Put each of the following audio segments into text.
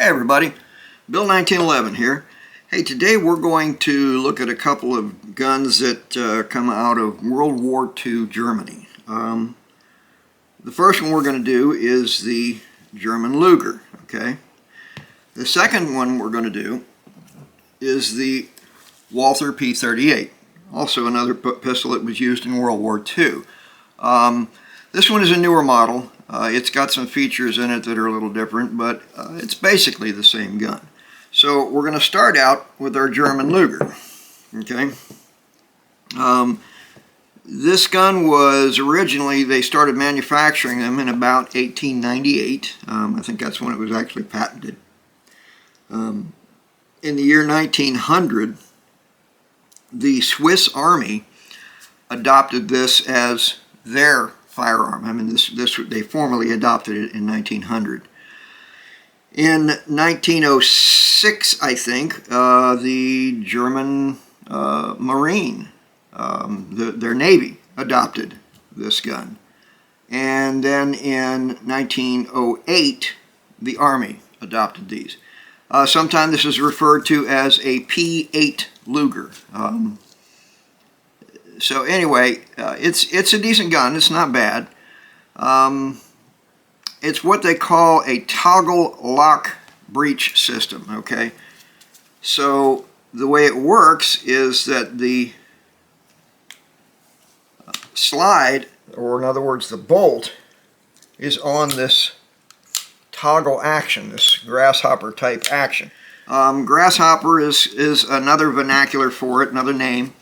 Hey everybody, Bill 1911 here. Hey, today we're going to look at a couple of guns that come out of World War II Germany. The first one we're going to do is the German Luger, okay? The second one we're going to do is the Walther P-38, also another pistol that was used in World War II. This one is a newer model. It's got some features in it that are a little different, but it's basically the same gun. So we're going to start out with our German Luger. Okay. This gun was originally, they started manufacturing them in about 1898. I think that's when it was actually patented. In the year 1900, the Swiss Army adopted this as their firearm. I mean, they formally adopted it in 1900. In 1906, I think, the German Marine, their Navy, adopted this gun. And then in 1908, the Army adopted these. Sometimes this is referred to as a P-8 Luger. So anyway, it's a decent gun. It's not bad. It's what they call a toggle lock breech system, okay? So the way it works is that the slide, or in other words the bolt, is on this toggle action, this grasshopper type action. Grasshopper is another vernacular for it, another name.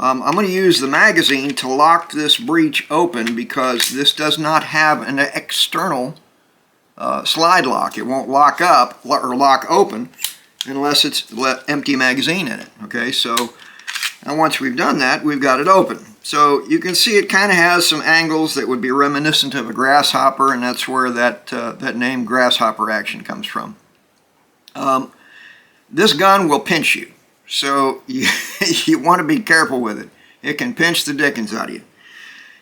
I'm going to use the magazine to lock this breech open because this does not have an external slide lock. It won't lock up or lock open unless it's empty magazine in it. Okay, so now once we've done that, we've got it open. So you can see it kind of has some angles that would be reminiscent of a grasshopper, and that's where that name grasshopper action comes from. This gun will pinch you. So you want to be careful with it. It can pinch the dickens out of you.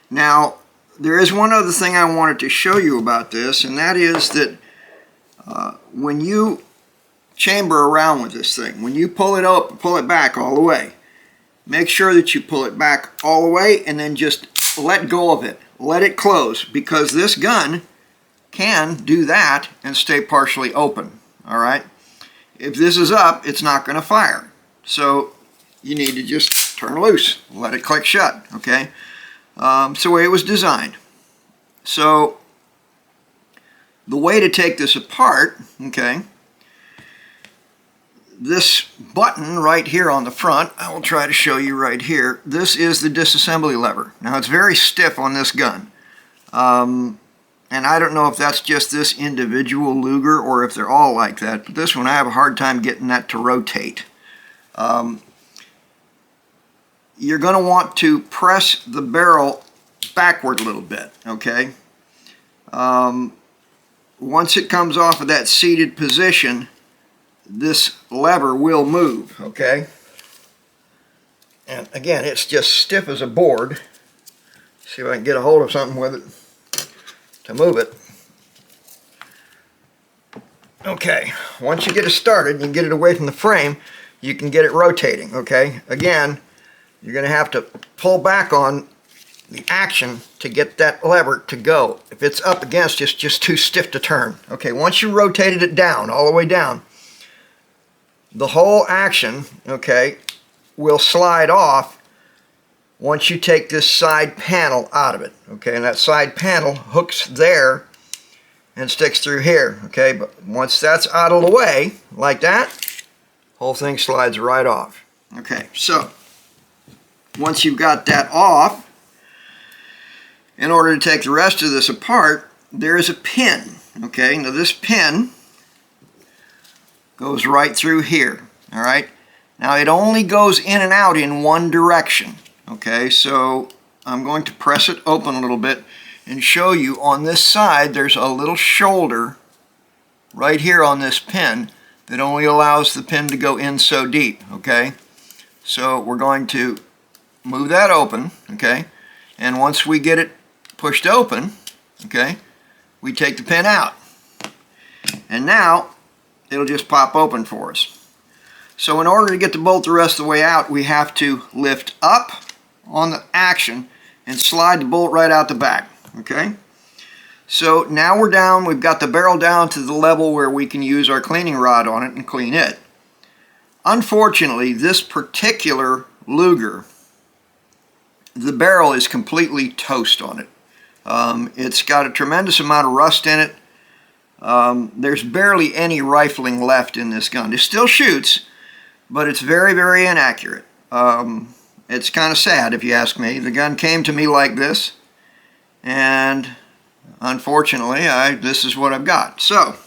Now, there is one other thing I wanted to show you about this, and that is that when you chamber around with this thing, when you pull it up, pull it back all the way, make sure that you pull it back all the way and then just let go of it. Let it close, because this gun can do that and stay partially open. All right? If this is up, it's not going to fire. So you need to just turn loose, let it click shut, okay? It's the way it was designed. So the way to take this apart, okay, this button right here on the front, I will try to show you right here, this is the disassembly lever. Now it's very stiff on this gun. And I don't know if that's just this individual Luger or if they're all like that, but this one I have a hard time getting that to rotate. You're going to want to press the barrel backward a little bit, okay? Once it comes off of that seated position, this lever will move, okay? And again, it's just stiff as a board. See if I can get a hold of something with it to move it. Okay, once you get it started and you get it away from the frame, you can get it rotating, okay? Again, you're going to have to pull back on the action to get that lever to go. If it's up against, it's just too stiff to turn. Okay, once you rotated it down, all the way down, the whole action, okay, will slide off once you take this side panel out of it, okay? And that side panel hooks there and sticks through here, okay? But once that's out of the way, like that, whole thing slides right off. Okay, so once you've got that off, in order to take the rest of this apart, there is a pin. Okay, now this pin goes right through here. All right, now it only goes in and out in one direction. Okay, so I'm going to press it open a little bit and show you on this side there's a little shoulder right here on this pin that only allows the pin to go in so deep, okay? So we're going to move that open, okay? And once we get it pushed open, okay, we take the pin out. And now it'll just pop open for us. So in order to get the bolt the rest of the way out, we have to lift up on the action and slide the bolt right out the back, okay? So now we're down, we've got the barrel down to the level where we can use our cleaning rod on it and clean it. Unfortunately, this particular Luger, the barrel is completely toast on it. It's got a tremendous amount of rust in it. There's barely any rifling left in this gun. It still shoots, but it's very, very inaccurate. It's kind of sad if you ask me. The gun came to me like this, and unfortunately, this is what I've got. So,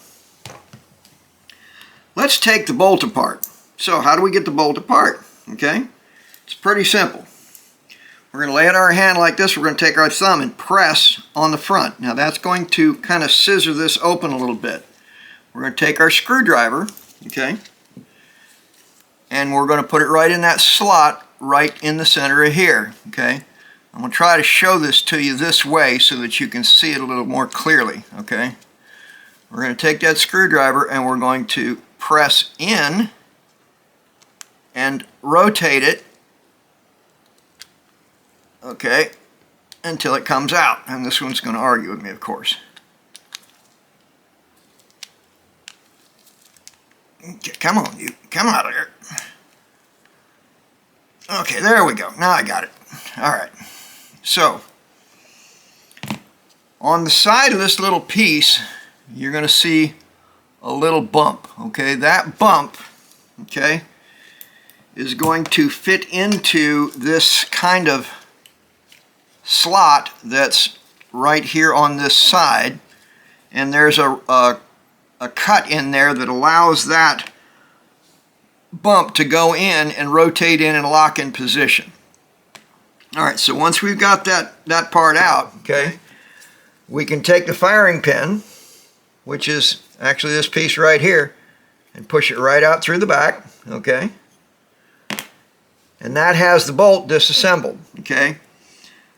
let's take the bolt apart. So, how do we get the bolt apart? Okay, it's pretty simple. We're going to lay it in our hand like this. We're going to take our thumb and press on the front. Now that's going to kind of scissor this open a little bit. We're going to take our screwdriver, okay, and we're going to put it right in that slot right in the center of here, okay. I'm going to try to show this to you this way so that you can see it a little more clearly, okay. We're going to take that screwdriver and we're going to press in and rotate it, okay, until it comes out. And this one's going to argue with me, of course. Okay, come on, you. Come out of here. Okay, there we go. Now I got it. All right. So, on the side of this little piece, you're going to see a little bump. Okay, that bump, okay, is going to fit into this kind of slot that's right here on this side, and there's a cut in there that allows that bump to go in and rotate in and lock in position. Alright, so once we've got that part out, okay, we can take the firing pin, which is actually this piece right here, and push it right out through the back, okay, and that has the bolt disassembled, okay.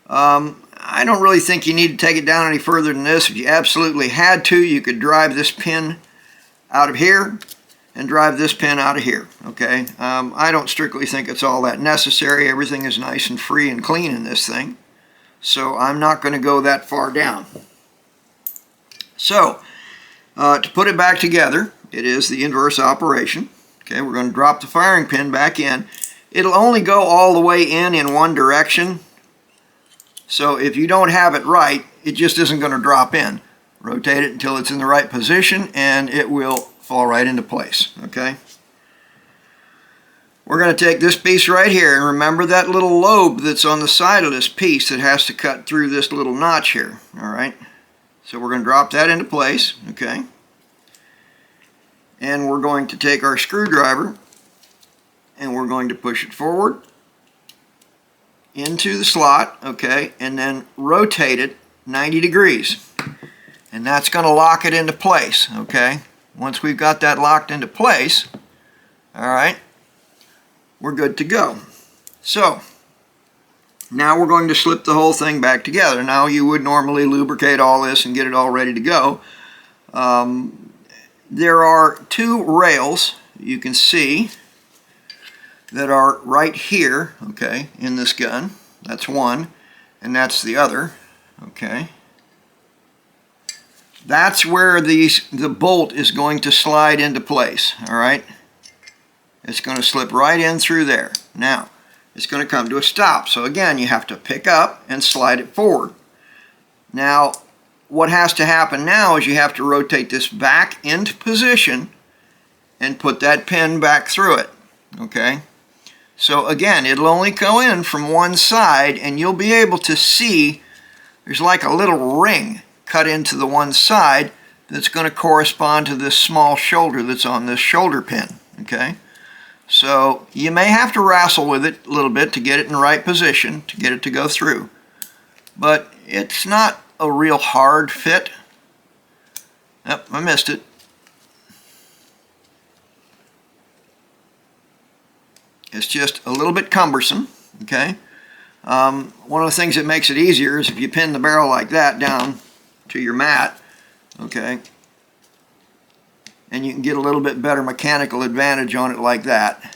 I don't really think you need to take it down any further than this. If you absolutely had to, you could drive this pin out of here and drive this pin out of here, okay? I don't strictly think it's all that necessary. Everything is nice and free and clean in this thing, so I'm not going to go that far down. So, to put it back together, it is the inverse operation. Okay, we're going to drop the firing pin back in. It'll only go all the way in one direction. So if you don't have it right, it just isn't going to drop in. Rotate it until it's in the right position and it will fall right into place, okay? We're going to take this piece right here, and remember that little lobe that's on the side of this piece that has to cut through this little notch here, alright? So we're going to drop that into place, okay? And we're going to take our screwdriver and we're going to push it forward into the slot, okay, and then rotate it 90 degrees. And that's going to lock it into place, okay? Once we've got that locked into place, all right, we're good to go. So, now we're going to slip the whole thing back together. Now you would normally lubricate all this and get it all ready to go. There are two rails you can see that are right here, okay, in this gun. That's one, and that's the other, okay. That's where the bolt is going to slide into place, all right. It's going to slip right in through there. Now, it's going to come to a stop. So again, you have to pick up and slide it forward. Now, what has to happen now is you have to rotate this back into position and put that pin back through it, okay. So again, it'll only go in from one side, and you'll be able to see there's like a little ring cut into the one side that's going to correspond to this small shoulder that's on this shoulder pin, okay. So you may have to wrestle with it a little bit to get it in the right position, to get it to go through. But it's not a real hard fit. Yep, I missed it. It's just a little bit cumbersome, okay? One of the things that makes it easier is if you pin the barrel like that down to your mat, okay? and you can get a little bit better mechanical advantage on it like that.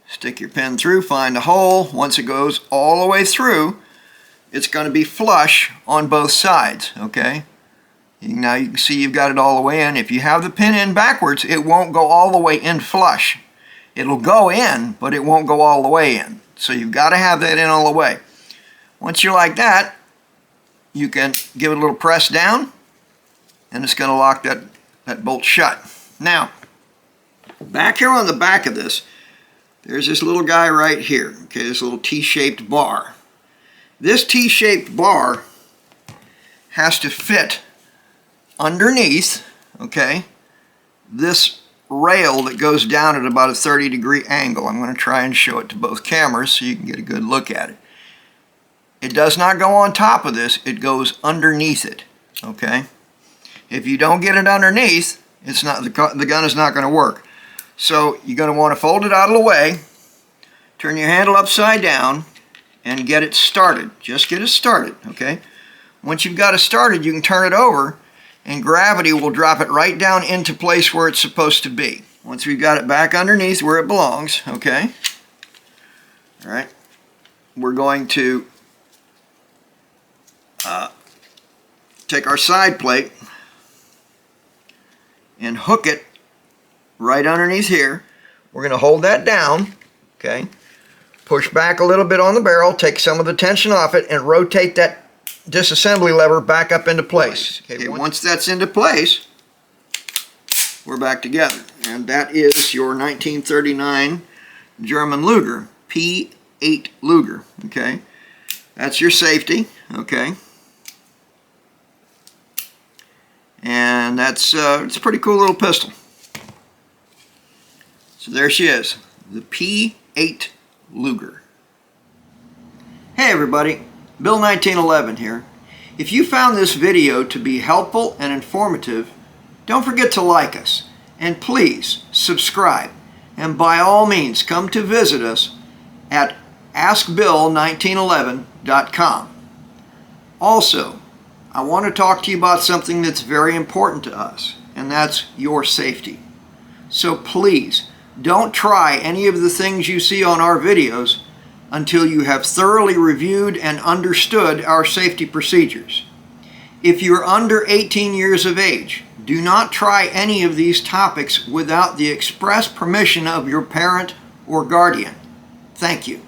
Stick your pin through, find the hole. Once it goes all the way through, it's going to be flush on both sides, okay? Now you can see you've got it all the way in. If you have the pin in backwards, it won't go all the way in flush. It'll go in, but it won't go all the way in. So you've got to have that in all the way. Once you're like that, you can give it a little press down, and it's going to lock that bolt shut. Now, back here on the back of this, there's this little guy right here, okay, this little T-shaped bar. This T-shaped bar has to fit underneath, okay, this rail that goes down at about a 30-degree angle. I'm going to try and show it to both cameras so you can get a good look at it. It does not go on top of this, it goes underneath it, okay? If you don't get it underneath, it's not, the gun is not going to work. So you're going to want to fold it out of the way, turn your handle upside down, and get it started. Just get it started, okay? Once you've got it started, you can turn it over, and gravity will drop it right down into place where it's supposed to be. Once we've got it back underneath where it belongs, okay? All right, we're going to take our side plate and hook it right underneath here. We're going to hold that down, okay? Push back a little bit on the barrel, take some of the tension off it, and rotate that disassembly lever back up into place. Okay, once that's into place, we're back together. And that is your 1939 German Luger, P-8 Luger, okay? That's your safety, okay? And that's it's a pretty cool little pistol. So there she is, the P-8 Luger. Hey everybody, Bill 1911 here. If you found this video to be helpful and informative, don't forget to like us, and please subscribe, and by all means come to visit us at askbill1911.com. Also, I want to talk to you about something that's very important to us, and that's your safety. So please, don't try any of the things you see on our videos until you have thoroughly reviewed and understood our safety procedures. If you're under 18 years of age, do not try any of these topics without the express permission of your parent or guardian. Thank you.